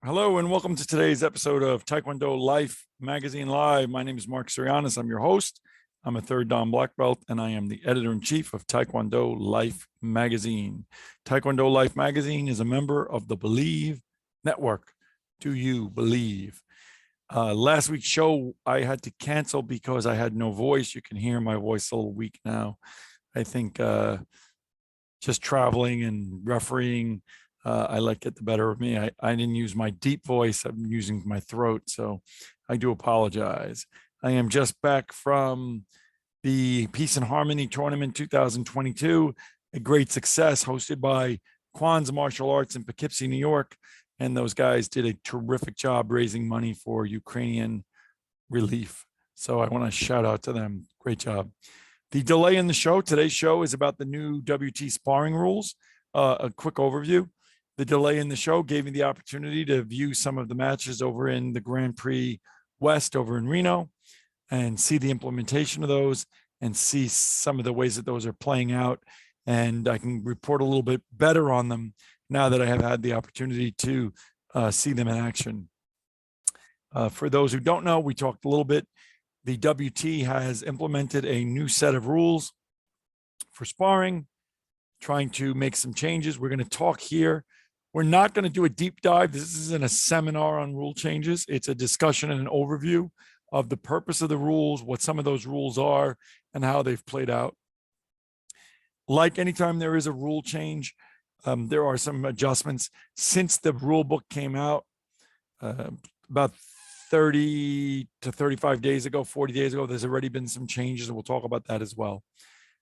Hello and welcome to today's episode of Taekwondo Life Magazine Live. My name is Marc Zirogiannis. I'm your host. I'm a third Dan black belt and I am the editor-in-chief of Taekwondo Life Magazine. Taekwondo Life Magazine is a member of the Believe Network. Do you believe? Last week's show, I had to cancel because I had no voice. You can hear my voice a little weak now. I think just traveling and refereeing, I let get the better of me. I didn't use my deep voice. I'm using my throat. So I do apologize. I am just back from the Peace and Harmony Tournament 2022, a great success hosted by Kwan's Martial Arts in Poughkeepsie, New York. And those guys did a terrific job raising money for Ukrainian relief. So I want to shout out to them. Great job. The delay in the show, today's show is about the new WT sparring rules. A quick overview. The delay in the show gave me the opportunity to view some of the matches over in the Grand Prix West over in Reno and see the implementation of those and see some of the ways that those are playing out. And I can report a little bit better on them now that I have had the opportunity to see them in action. For those who don't know, we talked a little bit. The WT has implemented a new set of rules for sparring, trying to make some changes. We're going to talk here. We're not going to do a deep dive. This isn't a seminar on rule changes. It's a discussion and an overview of the purpose of the rules, what some of those rules are, and how they've played out. Like anytime there is a rule change, there are some adjustments. Since the rule book came out about 30 to 35 days ago, 40 days ago, there's already been some changes, and we'll talk about that as well.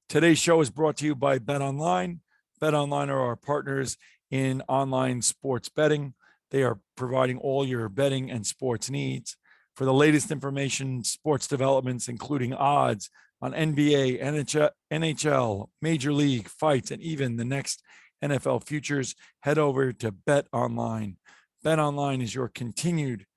Today's show is brought to you by BetOnline. BetOnline are our partners in online sports betting. They are providing all your betting and sports needs. For the latest information, sports developments, including odds on NBA, NHL, Major League fights, and even the next NFL futures, head over to BetOnline. BetOnline is your continued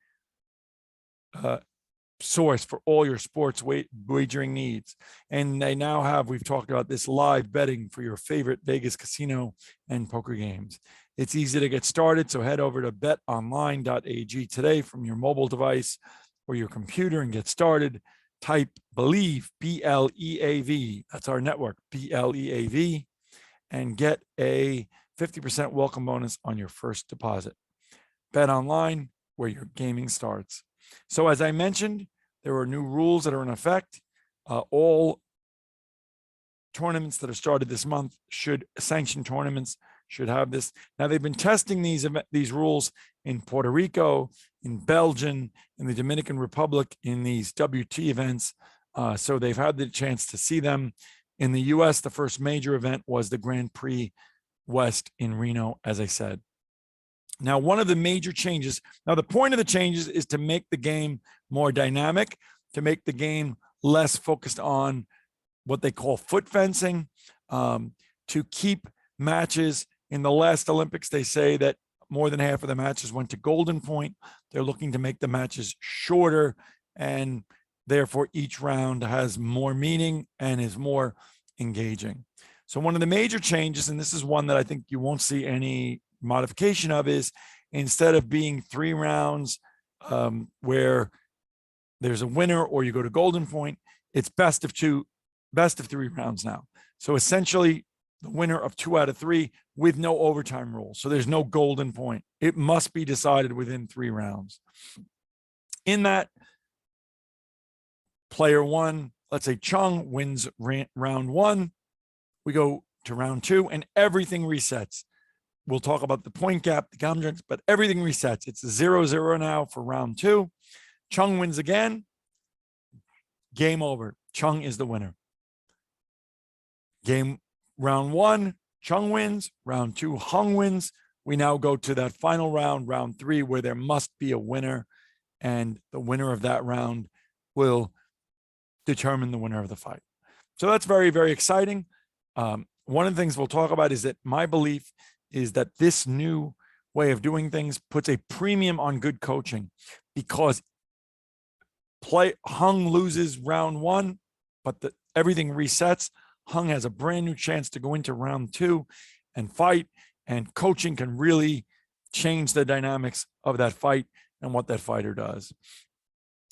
source for all your sports wagering needs. And they now have, we've talked about this, live betting for your favorite Vegas casino and poker games. It's easy to get started, so head over to betonline.ag today from your mobile device or your computer and get started. Type BELIEVE, B-L-E-A-V, that's our network, B-L-E-A-V, and get a 50% welcome bonus on your first deposit. BetOnline, where your gaming starts. So as I mentioned, there are new rules that are in effect. All tournaments that are started this month sanctioned tournaments should have this. Now they've been testing these rules in Puerto Rico, in Belgium, in the Dominican Republic, in these WT events. So they've had the chance to see them. In the US, the first major event was the Grand Prix West in Reno, as I said. Now, one of the major changes, now the point of the changes is to make the game more dynamic, to make the game less focused on what they call foot fencing, to keep matches. In the last Olympics, they say that more than half of the matches went to golden point. They're looking to make the matches shorter, and therefore each round has more meaning and is more engaging. So one of the major changes, and this is one that I think you won't see any modification of, is instead of being 3 rounds where there's a winner or you go to golden point, it's best of 3 rounds now. So essentially the winner of 2 out of 3 with no overtime rule. So there's no golden point. It must be decided within 3 rounds. In that, player 1, let's say Chung, wins round 1. We go to round 2 and everything resets. We'll talk about the point gap, the geoms, but everything resets. It's 0-0 now for round 2. Chung wins again. Game over. Chung is the winner. Round 1, Chung wins. Round 2, Hung wins. We now go to that final round, round 3, where there must be a winner, and the winner of that round will determine the winner of the fight. So that's very, very exciting. One of the things we'll talk about is that my belief is that this new way of doing things puts a premium on good coaching, because Hung loses round 1, but everything resets. Hung has a brand new chance to go into round 2 and fight, and coaching can really change the dynamics of that fight and what that fighter does.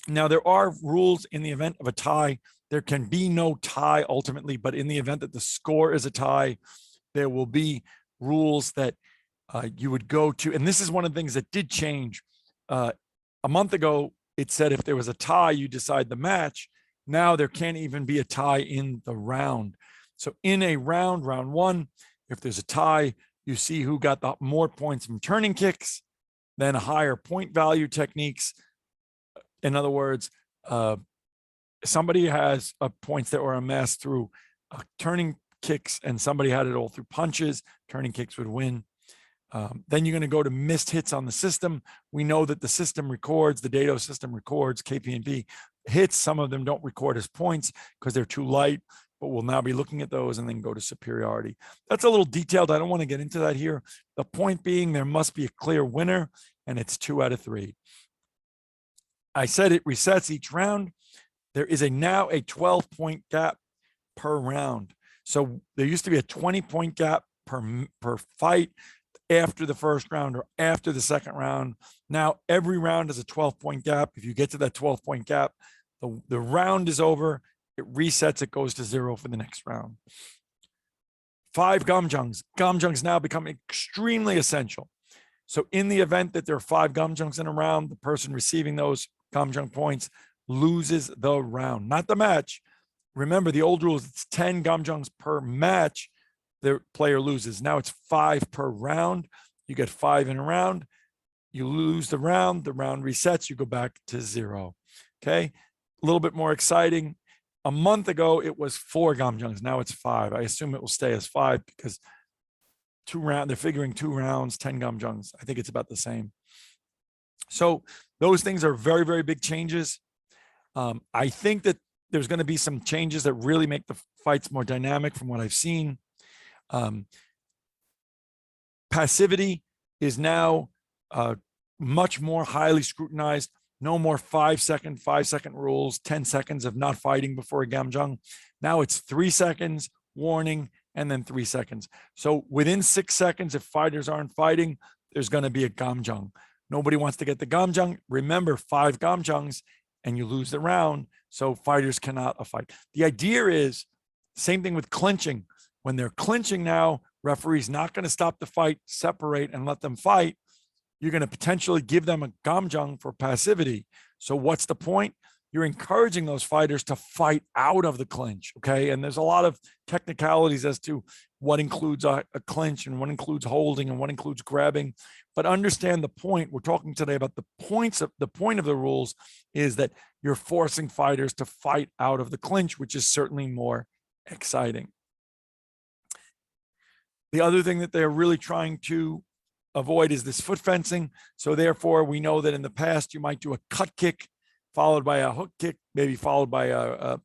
Now, there are rules in the event of a tie. There can be no tie ultimately, but in the event that the score is a tie, there will be rules that you would go to. And this is one of the things that did change. A month ago, it said if there was a tie, you decide the match. Now there can't even be a tie in the round. So in a round, round one, if there's a tie, you see who got the more points from turning kicks, then higher point value techniques. In other words, somebody has points that were amassed through turning kicks, and somebody had it all through punches. Turning kicks would win. Then you're going to go to missed hits on the system. We know that the system records, the Dado system records KP&B hits. Some of them don't record as points because they're too light, but we'll now be looking at those and then go to superiority. That's a little detailed. I don't want to get into that here. The point being, there must be a clear winner, and it's 2 out of 3. I said it resets each round. There is now a 12-point gap per round. So there used to be a 20-point gap per fight after the first round or after the second round. Now every round is a 12-point gap. If you get to that 12-point gap, the round is over. It resets. It goes to 0 for the next round. 5 gamjangs. Gamjangs now become extremely essential. So in the event that there are 5 gamjangs in a round, the person receiving those gamjang points loses the round, not the match. Remember, the old rule is it's 10 gamjangs per match. The player loses. Now it's 5 per round. You get 5 in a round. You lose the round resets. You go back to 0. Okay. A little bit more exciting. A month ago, it was 4 gamjangs. Now it's 5. I assume it will stay as 5 because they're figuring 2 rounds, 10 gamjangs. I think it's about the same. So those things are very, very big changes. I think that there's going to be some changes that really make the fights more dynamic from what I've seen. Passivity is now much more highly scrutinized. No more 5-second rules, 10 seconds of not fighting before a gamjang. Now it's 3 seconds, warning, and then 3 seconds. So within 6 seconds, if fighters aren't fighting, there's going to be a gamjang. Nobody wants to get the gamjang. Remember, 5 gamjangs and you lose the round. So fighters cannot fight. The idea is same thing with clinching. When they're clinching now, referee's not going to stop the fight, separate and let them fight. You're going to potentially give them a gamjang for passivity. So what's the point? You're encouraging those fighters to fight out of the clinch, okay? And there's a lot of technicalities as to what includes a clinch and what includes holding and what includes grabbing. But understand the point. We're talking today about the point of the rules is that you're forcing fighters to fight out of the clinch, which is certainly more exciting. The other thing that they're really trying to avoid is this foot fencing. So therefore, we know that in the past, you might do a cut kick followed by a hook kick, maybe followed by an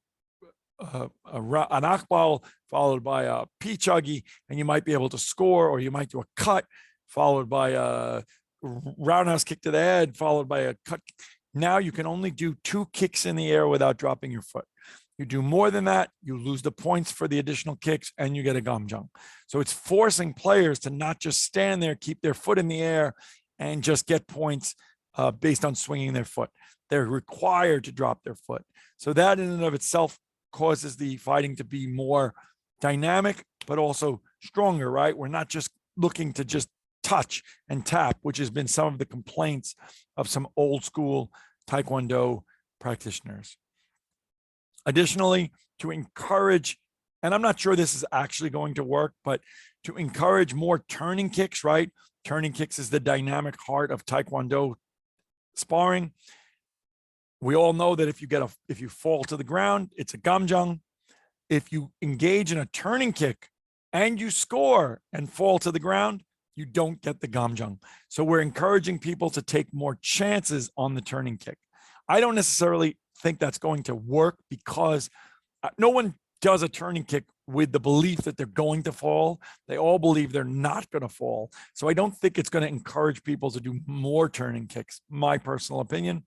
akbal, followed by a pichagi, and you might be able to score, or you might do a cut followed by a roundhouse kick to the head, followed by a cut. Now you can only do 2 kicks in the air without dropping your foot. You do more than that, you lose the points for the additional kicks and you get a gamjang. So it's forcing players to not just stand there, keep their foot in the air and just get points based on swinging their foot. They're required to drop their foot. So that in and of itself causes the fighting to be more dynamic, but also stronger, right? We're not just looking to just touch and tap, which has been some of the complaints of some old school Taekwondo practitioners. Additionally, to encourage, and I'm not sure this is actually going to work, but to encourage more turning kicks, right? Turning kicks is the dynamic heart of Taekwondo sparring. We all know that if you fall to the ground, it's a gamjang. If you engage in a turning kick and you score and fall to the ground, you don't get the gamjang. So we're encouraging people to take more chances on the turning kick. I don't necessarily think that's going to work because no one does a turning kick with the belief that they're going to fall. They all believe they're not going to fall. So I don't think it's going to encourage people to do more turning kicks, my personal opinion,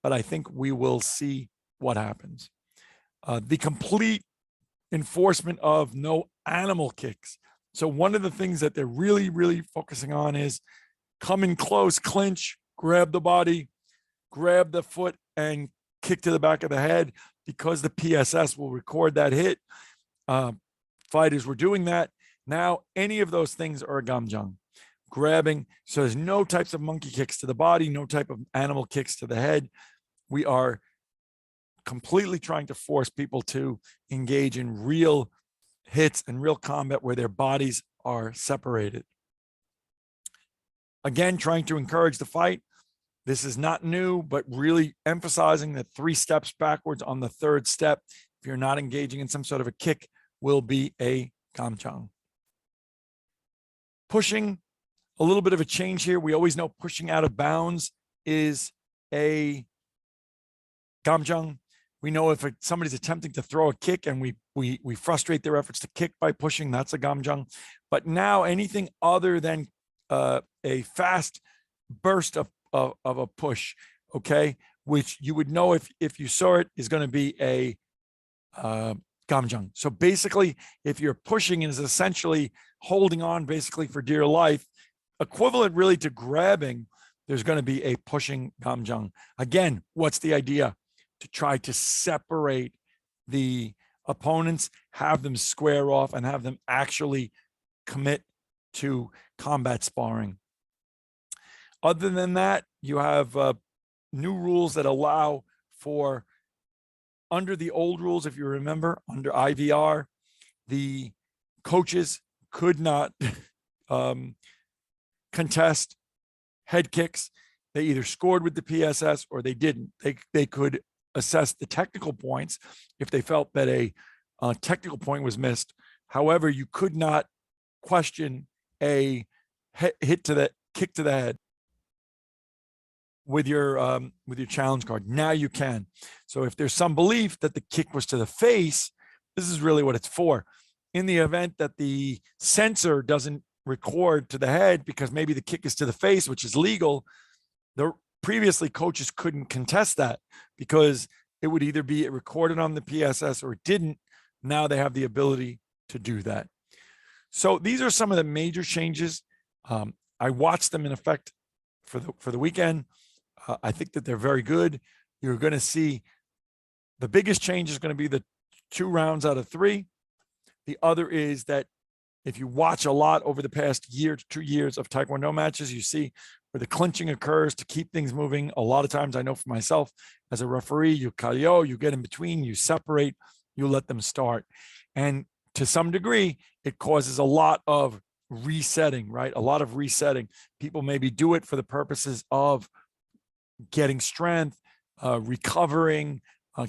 but I think we will see what happens. The complete enforcement of no animal kicks. So one of the things that they're really, really focusing on is come in close, clinch, grab the body, grab the foot, and kick to the back of the head. Because the PSS will record that hit, fighters were doing that. Now, any of those things are a gamjang, grabbing. So there's no types of monkey kicks to the body, no type of animal kicks to the head. We are completely trying to force people to engage in real hits and real combat where their bodies are separated. Again, trying to encourage the fight. This is not new, but really emphasizing that 3 steps backwards on the 3rd step, if you're not engaging in some sort of a kick, will be a gamjang. Pushing, a little bit of a change here. We always know pushing out of bounds is a gamjang. We know if somebody's attempting to throw a kick and we frustrate their efforts to kick by pushing, that's a gamjang. But now anything other than a fast burst of a push, okay, which you would know if you saw it, is going to be a gamjang. So basically, if you're pushing and is essentially holding on basically for dear life, equivalent really to grabbing, there's going to be a pushing gamjang. Again, what's the idea? To try to separate the opponents, have them square off, and have them actually commit to combat sparring. Other than that, you have new rules that allow for, under the old rules, if you remember, under IVR, the coaches could not contest head kicks. They either scored with the PSS or they didn't. They could assess the technical points if they felt that a technical point was missed. However, you could not question a kick to the head with your challenge card. Now you can. So if there's some belief that the kick was to the face, this is really what it's for. In the event that the sensor doesn't record to the head because maybe the kick is to the face, which is legal, previously coaches couldn't contest that because it would either be recorded on the PSS or it didn't. Now they have the ability to do that. So these are some of the major changes. I watched them in effect for the weekend. I think that they're very good. You're going to see the biggest change is going to be the 2 rounds out of 3. The other is that if you watch a lot over the past year to 2 years of Taekwondo matches, you see where the clinching occurs to keep things moving. A lot of times, I know for myself as a referee, you kalyo, you get in between, you separate, you let them start. And to some degree, it causes a lot of resetting, right? A lot of resetting. People maybe do it for the purposes of getting strength, recovering,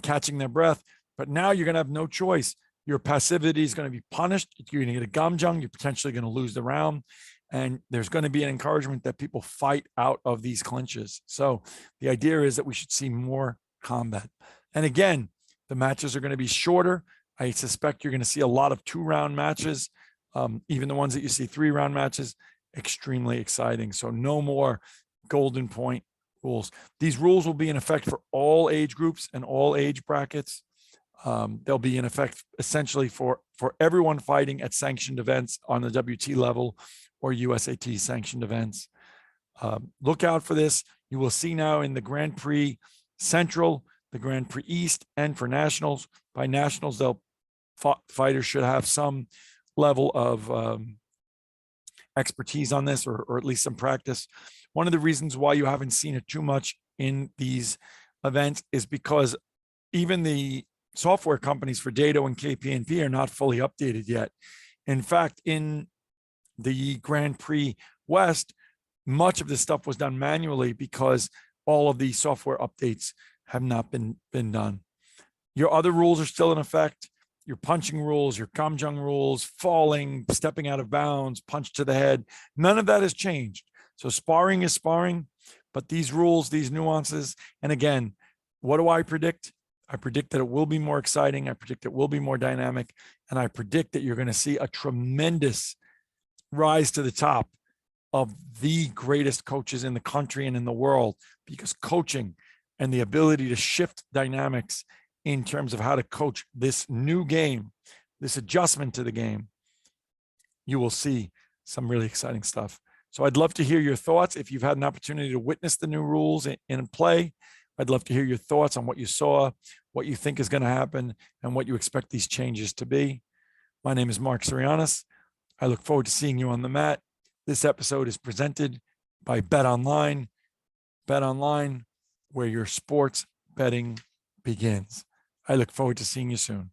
catching their breath. But now you're going to have no choice. Your passivity is going to be punished. You're going to get a gamjang. You're potentially going to lose the round. And there's going to be an encouragement that people fight out of these clinches. So the idea is that we should see more combat. And again, the matches are going to be shorter. I suspect you're going to see a lot of 2-round matches. Even the ones that you see 3-round matches, extremely exciting. So no more golden point rules. These rules will be in effect for all age groups and all age brackets. They'll be in effect essentially for everyone fighting at sanctioned events on the WT level or USAT sanctioned events. Look out for this. You will see now in the Grand Prix Central, the Grand Prix East, and for Nationals. By Nationals, fighters should have some level of expertise on this, or at least some practice. One of the reasons why you haven't seen it too much in these events is because even the software companies for Dado and KPNP are not fully updated yet. In fact, in the Grand Prix West, much of this stuff was done manually because all of the software updates have not been done. Your other rules are still in effect. Your punching rules, your gamjang rules, falling, stepping out of bounds, punch to the head, none of that has changed. So sparring is sparring, but these rules, these nuances, and again, what do I predict? I predict that it will be more exciting. I predict it will be more dynamic. And I predict that you're going to see a tremendous rise to the top of the greatest coaches in the country and in the world, because coaching and the ability to shift dynamics in terms of how to coach this new game, this adjustment to the game, you will see some really exciting stuff. So I'd love to hear your thoughts. If you've had an opportunity to witness the new rules in play, I'd love to hear your thoughts on what you saw, what you think is going to happen, and what you expect these changes to be. My name is Marc Zirogiannis. I look forward to seeing you on the mat. This episode is presented by Bet Online. Bet Online, where your sports betting begins. I look forward to seeing you soon.